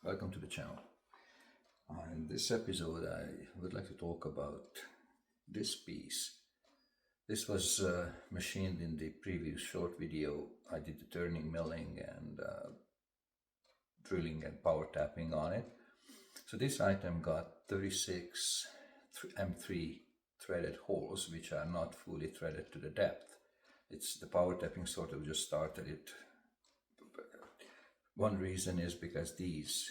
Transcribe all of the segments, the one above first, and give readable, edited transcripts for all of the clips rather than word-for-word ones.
welcome to the channel. In this episode I would like to talk about this piece. This was machined in the previous short video. I did the turning, milling and drilling and power tapping on it. So this item got 36 M3 threaded holes which are not fully threaded to the depth. It's the power tapping sort of just started it. One reason is because these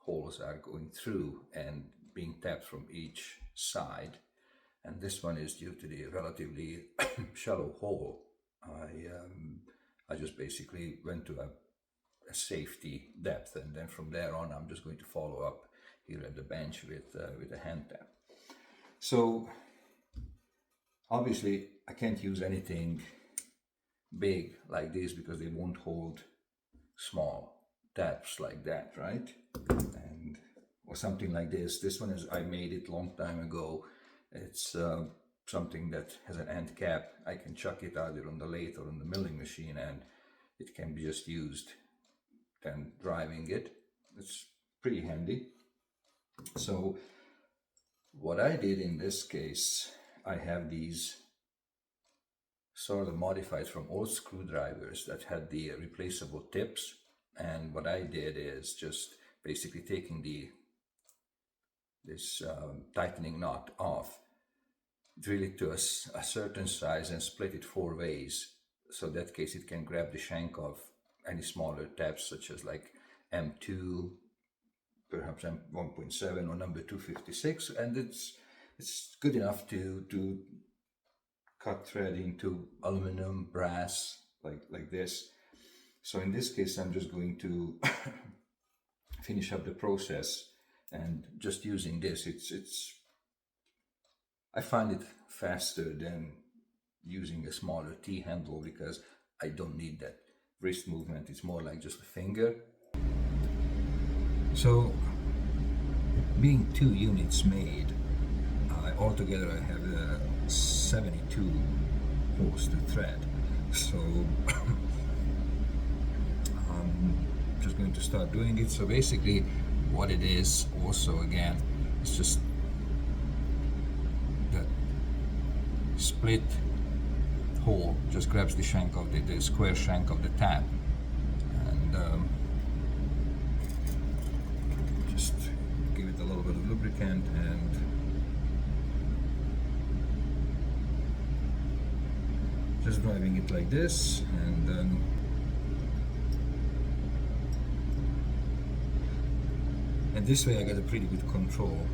holes are going through and being tapped from each side, and this one is due to the relatively shallow hole. I just basically went to a safety depth, and then from there on I'm just going to follow up here at the bench with a hand tap. So obviously I can't use anything big like this because they won't hold small taps like that, right? And or something like this. This one is, I made it long time ago. It's something that has an end cap. I can chuck it either on the lathe or on the milling machine and it can be just used than driving it. It's pretty handy. So what I did in this case, I have these sort of modified from old screwdrivers that had the replaceable tips, and what I did is just basically taking this tightening knot off, drill it to a certain size and split it 4 ways, so that case it can grab the shank of any smaller tabs such as like M2, perhaps M1.7 or number 256, and it's good enough to cut thread into aluminum, brass, like this. So in this case I'm just going to finish up the process and just using this. I find it faster than using a smaller T-handle because I don't need that wrist movement. It's more like just a finger. So being 2 units made, altogether I have 72 holes to thread. So I'm just going to start doing it. So basically what it is also, again, it's just that split hole just grabs the shank of the square shank of the tap, and just give it a little bit of lubricant and just driving it like this, and this way I get a pretty good control.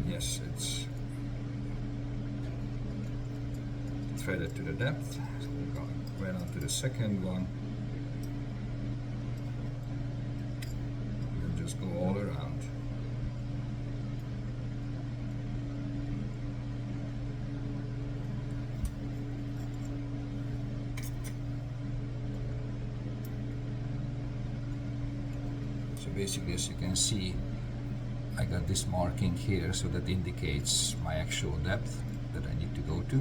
Yes, it's threaded to the depth. So we're going right on to the second one. And just go all around. So basically, as you can see, I got this marking here, so that indicates my actual depth that I need to go to.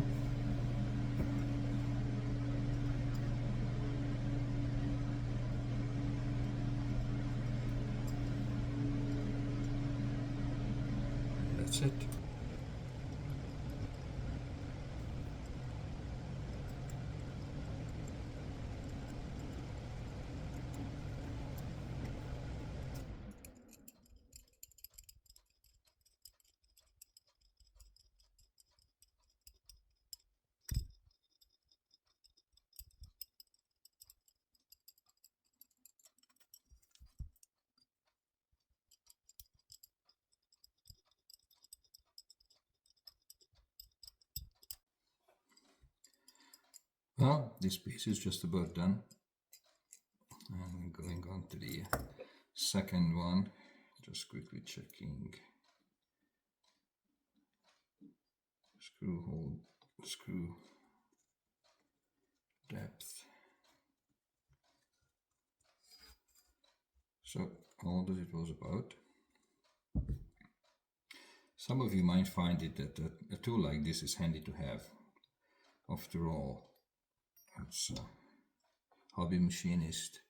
And that's it. Well, this piece is just about done. And going on to the second one, just quickly checking screw hole, screw depth. So all that it was about. Some of you might find it that a tool like this is handy to have. After all, it's hobby machinist,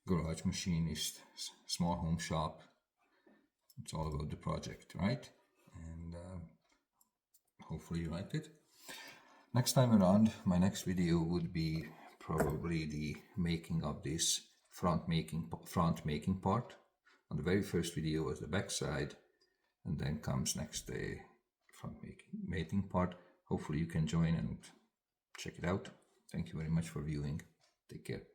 garage machinist, small home shop. It's all about the project, right? And hopefully you liked it. Next time around, my next video would be probably the making of this front making part. On the very first video was the back side, and then comes next the front mating part. Hopefully you can join and check it out. Thank you very much for viewing. Take care.